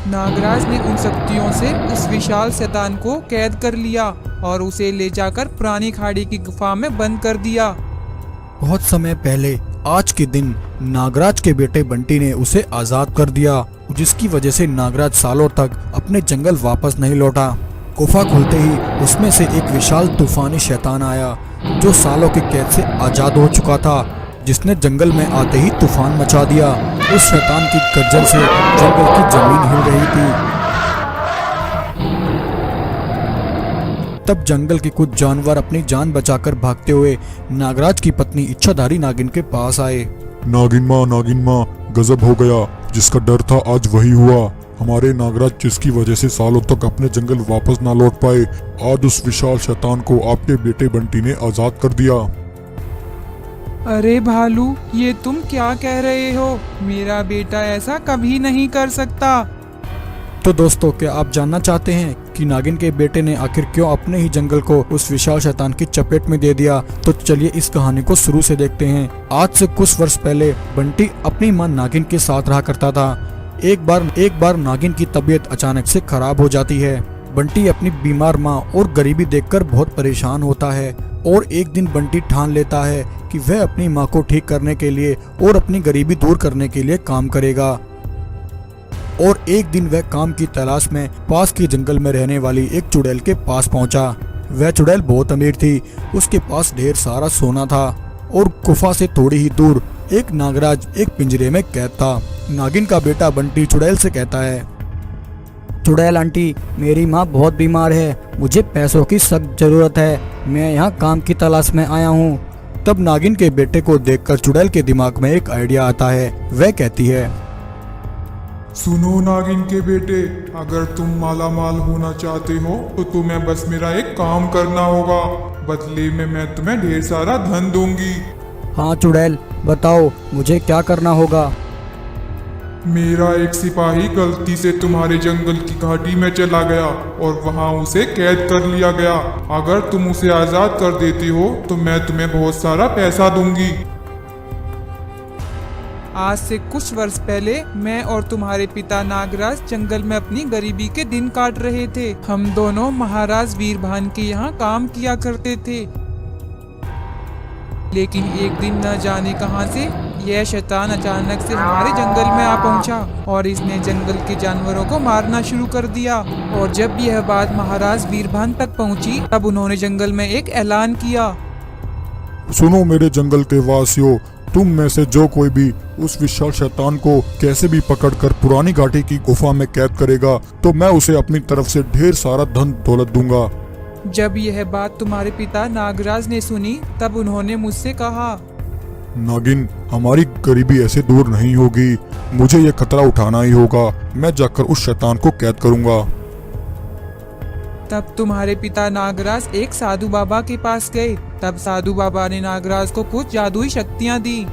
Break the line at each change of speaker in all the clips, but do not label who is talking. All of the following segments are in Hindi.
नागराज ने उन शक्तियों से उस विशाल शैतान को कैद कर लिया और उसे ले जाकर पुरानी खाड़ी की गुफा में बंद कर दिया।
बहुत समय पहले आज के दिन नागराज के बेटे बंटी ने उसे आजाद कर दिया, जिसकी वजह से नागराज सालों तक अपने जंगल वापस नहीं लौटा। गुफा खुलते ही उसमें से एक विशाल तूफानी शैतान आया जो सालों की कैद से आजाद हो चुका था, जिसने जंगल में आते ही तूफान मचा दिया। उस शैतान की गर्जन से जंगल की जमीन हिल रही थी। तब जंगल के कुछ जानवर अपनी जान बचाकर भागते हुए नागराज की पत्नी इच्छाधारी नागिन के पास आए।
नागिन माँ, गजब हो गया। जिसका डर था आज वही हुआ। हमारे नागराज जिसकी वजह से सालों तक अपने जंगल वापस ना लौट पाए, आज उस विशाल शैतान को आपके बेटे बंटी ने आजाद कर दिया।
अरे भालू, ये तुम क्या कह रहे हो? मेरा बेटा ऐसा कभी नहीं कर सकता।
तो दोस्तों, क्या आप जानना चाहते हैं कि नागिन के बेटे ने आखिर क्यों अपने ही जंगल को उस विशाल शैतान की चपेट में दे दिया? तो चलिए इस कहानी को शुरू से देखते हैं। आज से कुछ वर्ष पहले बंटी अपनी मां नागिन के साथ रहा करता था। एक बार नागिन की तबीयत अचानक से खराब हो जाती है। बंटी अपनी बीमार माँ और गरीबी देखकर बहुत परेशान होता है और एक दिन बंटी ठान लेता है कि वह अपनी माँ को ठीक करने के लिए और अपनी गरीबी दूर करने के लिए काम करेगा। और एक दिन वह काम की तलाश में पास के जंगल में रहने वाली एक चुड़ैल के पास पहुंचा। वह चुड़ैल बहुत अमीर थी, उसके पास ढेर सारा सोना था और गुफा से थोड़ी ही दूर एक नागराज एक पिंजरे में कैद था। नागिन का बेटा बंटी चुड़ैल से कहता है,
चुड़ैल आंटी, मेरी माँ बहुत बीमार है, मुझे पैसों की सख्त जरूरत है, मैं यहाँ काम की तलाश में आया हूँ।
तब नागिन के बेटे को देखकर चुड़ैल के दिमाग में एक आइडिया आता है। वह कहती है,
सुनो नागिन के बेटे, अगर तुम माला माल होना चाहते हो तो तुम्हें बस मेरा एक काम करना होगा। बदले में मैं तुम्हें ढेर सारा धन दूंगी।
हाँ चुड़ैल, बताओ मुझे क्या करना होगा।
मेरा एक सिपाही गलती से तुम्हारे जंगल की घाटी में चला गया और वहां उसे कैद कर लिया गया। अगर तुम उसे आजाद कर देते हो तो मैं तुम्हें बहुत सारा पैसा दूंगी।
आज से कुछ वर्ष पहले मैं और तुम्हारे पिता नागराज जंगल में अपनी गरीबी के दिन काट रहे थे। हम दोनों महाराज वीरभान के यहाँ काम किया करते थे। लेकिन एक दिन न जाने कहां से यह शैतान अचानक से हमारे जंगल में आ पहुंचा और इसने जंगल के जानवरों को मारना शुरू कर दिया। और जब यह बात महाराज वीरभान तक पहुंची, तब उन्होंने जंगल में एक ऐलान किया।
सुनो मेरे जंगल के वासियों, तुम में से जो कोई भी उस विशाल शैतान को कैसे भी पकड़कर पुरानी घाटी की गुफा में कैद करेगा तो मैं उसे अपनी तरफ से ढेर सारा धन दौलत दूंगा।
जब यह बात तुम्हारे पिता नागराज ने सुनी, तब उन्होंने मुझसे कहा,
नागिन, हमारी गरीबी ऐसे दूर नहीं होगी, मुझे ये खतरा उठाना ही होगा। मैं जाकर उस शैतान को कैद करूंगा।
तब तुम्हारे पिता नागराज एक साधु बाबा के पास गए। तब साधु बाबा ने नागराज को कुछ जादुई शक्तियां दी।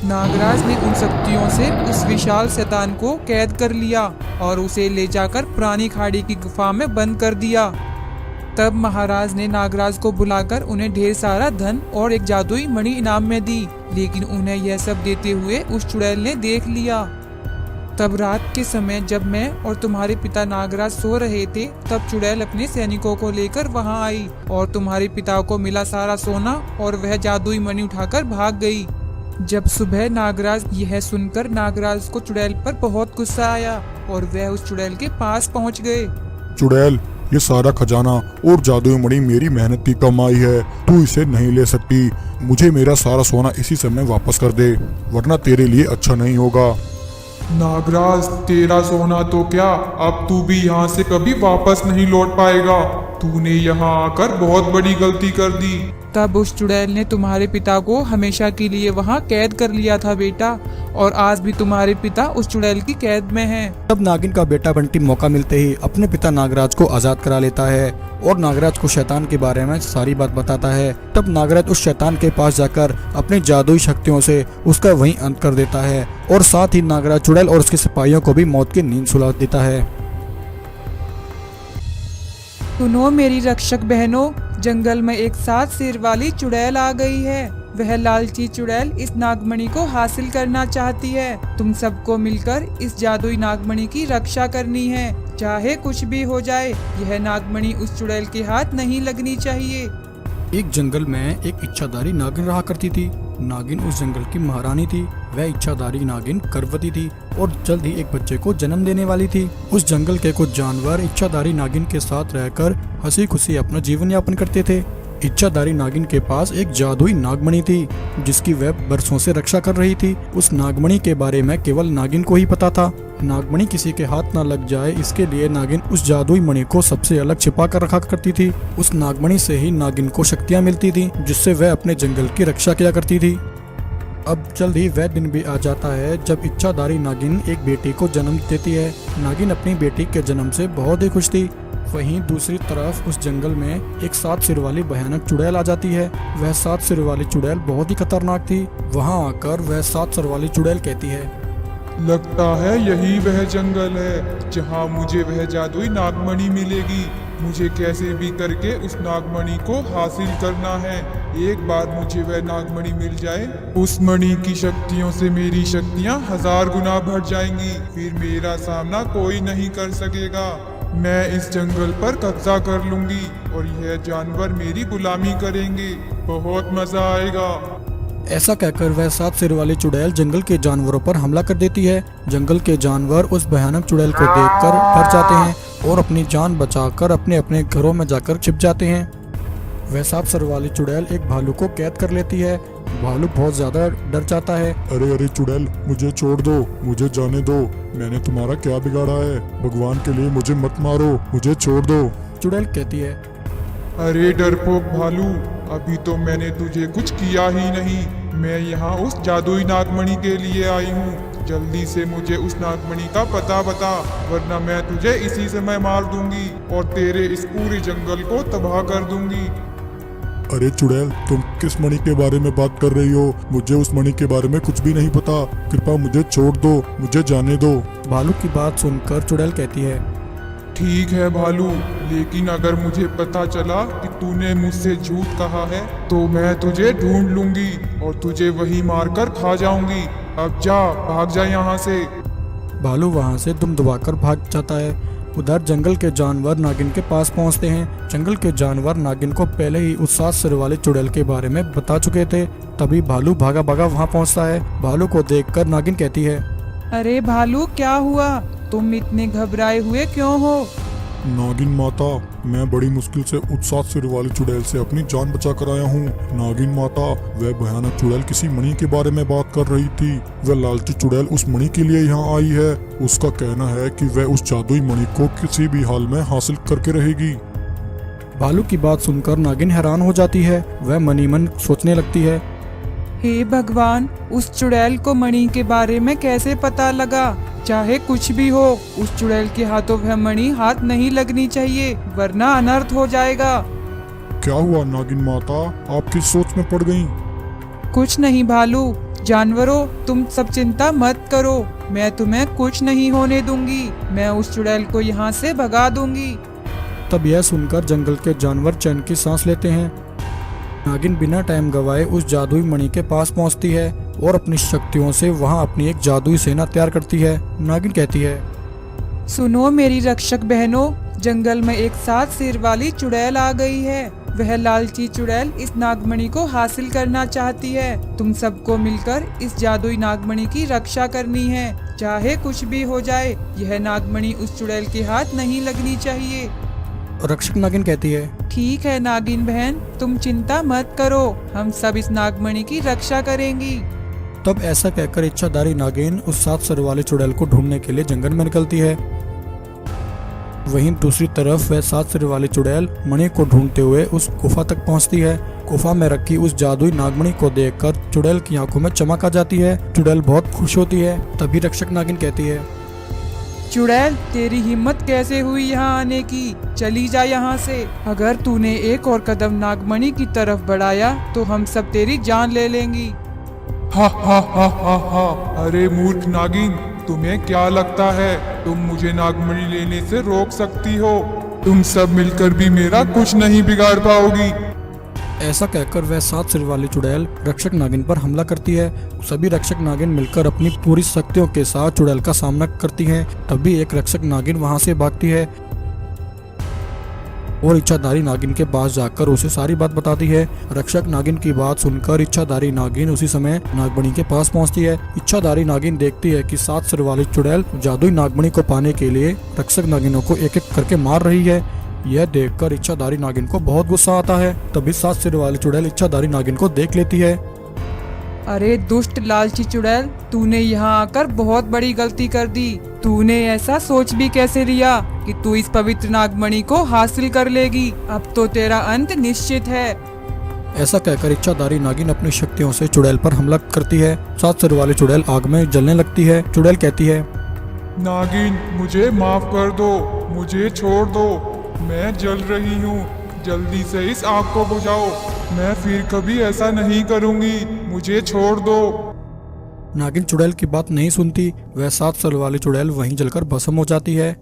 नागराज ने उन शक्तियों से उस विशाल शैतान को कैद कर लिया और उसे ले जाकर पुरानी खाड़ी की गुफा में बंद कर दिया। तब महाराज ने नागराज को बुलाकर उन्हें ढेर सारा धन और एक जादुई मणि इनाम में दी। लेकिन उन्हें यह सब देते हुए उस चुड़ैल ने देख लिया। तब रात के समय जब मैं और तुम्हारे पिता नागराज सो रहे थे, तब चुड़ैल अपने सैनिकों को लेकर वहां आई और तुम्हारे पिता को मिला सारा सोना और वह जादुई मणि उठाकर भाग गई। जब सुबह नागराज यह सुनकर नागराज को चुड़ैल पर बहुत गुस्सा आया और वह उस चुड़ैल के पास पहुंच गए।
चुड़ैल, ये सारा खजाना और जादुई मणि मेरी मेहनत की कमाई है, तू इसे नहीं ले सकती। मुझे मेरा सारा सोना इसी समय वापस कर दे, वरना तेरे लिए अच्छा नहीं होगा।
नागराज, तेरा सोना तो क्या, अब तू भी यहाँ से कभी वापस नहीं लौट पाएगा। तूने यहाँ आकर बहुत बड़ी गलती कर दी।
तब उस चुड़ैल ने तुम्हारे पिता को हमेशा के लिए वहाँ कैद कर लिया था बेटा, और आज भी तुम्हारे पिता उस चुड़ैल की कैद में हैं।
तब नागिन का बेटा बंटी मौका मिलते ही अपने पिता नागराज को आजाद करा लेता है और नागराज को शैतान के बारे में सारी बात बताता है। तब नागराज उस शैतान के पास जाकर अपनी जादुई शक्तियों से उसका वहीं अंत कर देता है और साथ ही नागराज चुड़ैल और उसके सिपाहियों को भी मौत की नींद सुला देता है।
सुनो मेरी रक्षक बहनों, जंगल में एक 7 सिर वाली चुड़ैल आ गई है। वह लालची चुड़ैल इस नागमणि को हासिल करना चाहती है। तुम सबको मिलकर इस जादुई नागमणि की रक्षा करनी है, चाहे कुछ भी हो जाए। यह नागमणि उस चुड़ैल के हाथ नहीं लगनी चाहिए।
एक जंगल में एक इच्छाधारी नागिन रहा करती थी। नागिन उस जंगल की महारानी थी। वह इच्छाधारी नागिन गर्भवती थी और जल्द ही एक बच्चे को जन्म देने वाली थी। उस जंगल के कुछ जानवर इच्छाधारी नागिन के साथ रहकर हंसी खुशी अपना जीवन यापन करते थे। इच्छाधारी नागिन के पास एक जादुई नागमणि थी जिसकी वह बरसों से रक्षा कर रही थी। उस नागमणि के बारे में केवल नागिन को ही पता था। नागमणि किसी के हाथ न लग जाए, इसके लिए नागिन उस जादुई मणि को सबसे अलग छिपा कर रखा करती थी। उस नागमणि से ही नागिन को शक्तियाँ मिलती थी जिससे वह अपने जंगल की रक्षा किया करती थी। अब जल्द ही वह दिन भी आ जाता है जब इच्छाधारी नागिन एक बेटी को जन्म देती है। नागिन अपनी बेटी के जन्म से बहुत ही खुश थी। वहीं दूसरी तरफ उस जंगल में एक 7 सिर वाली भयानक चुड़ैल आ जाती है। वह 7 सिर वाली चुड़ैल बहुत ही खतरनाक थी। वहां आकर वह 7 सिर वाली चुड़ैल कहती है,
लगता है यही वह जंगल है जहाँ मुझे वह जादुई नागमणि मिलेगी। मुझे कैसे भी करके उस नागमणि को हासिल करना है। एक बार मुझे वह नागमणि मिल जाए, उस मणि की शक्तियों से मेरी शक्तियाँ 1000 गुना बढ़ जाएंगी। फिर मेरा सामना कोई नहीं कर सकेगा। मैं इस जंगल पर कब्जा कर लूंगी और यह जानवर मेरी गुलामी करेंगे। बहुत मजा आएगा।
ऐसा कहकर वह 7 सिर वाली चुड़ैल जंगल के जानवरों पर हमला कर देती है। जंगल के जानवर उस भयानक चुड़ैल को देखकर डर जाते हैं और अपनी जान बचाकर अपने अपने घरों में जाकर छिप जाते हैं। वह 7 सिर वाली चुड़ैल एक भालू को कैद कर लेती है। भालू बहुत ज्यादा डर जाता है।
अरे अरे चुड़ैल, मुझे छोड़ दो, मुझे जाने दो। मैंने तुम्हारा क्या बिगाड़ा है? भगवान के लिए मुझे मत मारो, मुझे छोड़ दो।
चुड़ैल कहती है,
अरे डरपोक भालू, अभी तो मैंने तुझे कुछ किया ही नहीं। मैं यहाँ उस जादुई नागमणि के लिए आई हूँ। जल्दी से मुझे उस नागमणि का पता बता, वरना मैं तुझे इसी समय मार दूंगी और तेरे इस पूरे जंगल को तबाह कर दूंगी।
अरे चुड़ैल, तुम किस मणि के बारे में बात कर रही हो? मुझे उस मणि के बारे में कुछ भी नहीं पता। कृपया मुझे छोड़ दो, मुझे जाने दो।
भालू की बात सुनकर चुड़ैल कहती है,
ठीक है भालू, लेकिन अगर मुझे पता चला कि तूने मुझसे झूठ कहा है तो मैं तुझे ढूंढ लूंगी और तुझे वही मारकर खा जाऊंगी। अब जा, भाग जा यहाँ से।
भालू वहां से दुम दबाकर भाग जाता है। उधर जंगल के जानवर नागिन के पास पहुंचते हैं। जंगल के जानवर नागिन को पहले ही उस 7 सिर वाले चुड़ैल के बारे में बता चुके थे। तभी भालू भागा भागा वहां पहुंचता है। भालू को देखकर नागिन कहती है,
अरे भालू, क्या हुआ? तुम इतने घबराए हुए क्यों हो?
नागिन माता, मैं बड़ी मुश्किल से उस 7 सिर वाली चुड़ैल से अपनी जान बचा कर आया हूँ। नागिन माता, वह भयानक चुड़ैल किसी मणि के बारे में बात कर रही थी। वह लालची चुड़ैल उस मणि के लिए यहाँ आई है। उसका कहना है कि वह उस जादुई मणि को किसी भी हाल में हासिल करके रहेगी।
भालू की बात सुनकर नागिन हैरान हो जाती है। वह मनी मन सोचने लगती है,
हे भगवान, उस चुड़ैल को मणि के बारे में कैसे पता लगा? चाहे कुछ भी हो, उस चुड़ैल के हाथों वह मणि हाथ नहीं लगनी चाहिए, वरना अनर्थ हो जाएगा।
क्या हुआ नागिन माता, आप किस सोच में पड़ गईं?
कुछ नहीं भालू, जानवरों, तुम सब चिंता मत करो। मैं तुम्हें कुछ नहीं होने दूंगी। मैं उस चुड़ैल को यहाँ से भगा दूंगी।
तब यह सुनकर जंगल के जानवर चैन की सांस लेते हैं। नागिन बिना टाइम गवाए उस जादुई मणि के पास पहुंचती है और अपनी शक्तियों से वहां अपनी एक जादुई सेना तैयार करती है। नागिन कहती है,
सुनो मेरी रक्षक बहनों, जंगल में एक 7 सिर वाली चुड़ैल आ गई है। वह लालची चुड़ैल इस नागमणि को हासिल करना चाहती है। तुम सबको मिलकर इस जादुई नागमणि की रक्षा करनी है, चाहे कुछ भी हो जाए। यह नागमणि उस चुड़ैल के हाथ नहीं लगनी चाहिए।
रक्षक नागिन कहती है,
ठीक है नागिन बहन, तुम चिंता मत करो, हम सब इस नागमणि की रक्षा करेंगी।
तब ऐसा कहकर इच्छाधारी नागिन उस 7 सिर वाले चुड़ैल को ढूंढने के लिए जंगल में निकलती है। वहीं दूसरी तरफ वह 7 सिर वाली चुड़ैल मणि को ढूंढते हुए उस गुफा तक पहुंचती है। गुफा में रखी उस जादुई नागमणि को देखकर चुड़ैल की आंखों में चमक आ जाती है। चुड़ैल बहुत खुश होती है। तभी रक्षक नागिन कहती है,
चुड़ैल, तेरी हिम्मत कैसे हुई यहाँ आने की? चली जा यहाँ से। अगर तूने एक और कदम नागमणि की तरफ बढ़ाया तो हम सब तेरी जान ले लेंगी।
हा हा हा हा हा। अरे मूर्ख नागिन, तुम्हें क्या लगता है तुम मुझे नागमणि लेने से रोक सकती हो? तुम सब मिलकर भी मेरा कुछ नहीं बिगाड़ पाओगी।
ऐसा कहकर वह 7 सिर वाली चुड़ैल रक्षक नागिन पर हमला करती है। सभी रक्षक नागिन मिलकर अपनी पूरी शक्तियों के साथ चुड़ैल का सामना करती हैं। तभी एक रक्षक नागिन वहां से भागती है और इच्छाधारी नागिन के पास जाकर उसे सारी बात बताती है। रक्षक नागिन की बात सुनकर इच्छाधारी नागिन उसी समय नागमणि के पास पहुंचती है। इच्छाधारी नागिन देखती है कि 7 सिर वाली चुड़ैल जादुई नागमणि को पाने के लिए रक्षक नागिनों को एक एक करके मार रही है। यह देखकर इच्छाधारी नागिन को बहुत गुस्सा आता है। तभी 7 सिर वाली चुड़ैल इच्छाधारी नागिन को देख लेती है।
अरे दुष्ट लालची चुड़ैल, तूने यहाँ आकर बहुत बड़ी गलती कर दी। तूने ऐसा सोच भी कैसे लिया कि तू इस पवित्र नागमणि को हासिल कर लेगी? अब तो तेरा अंत निश्चित है।
ऐसा कहकर इच्छाधारी नागिन अपनी शक्तियों से चुड़ैल पर हमला करती है। 7 सिर वाली चुड़ैल आग में जलने लगती है। चुड़ैल कहती है,
नागिन मुझे माफ कर दो, मुझे छोड़ दो, मैं जल रही हूँ, जल्दी से इस आग को बुझाओ, मैं फिर कभी ऐसा नहीं करूँगी, मुझे छोड़ दो।
नागिन चुड़ैल की बात नहीं सुनती। वह 7 सिर वाली चुड़ैल वहीं जलकर भस्म हो जाती है।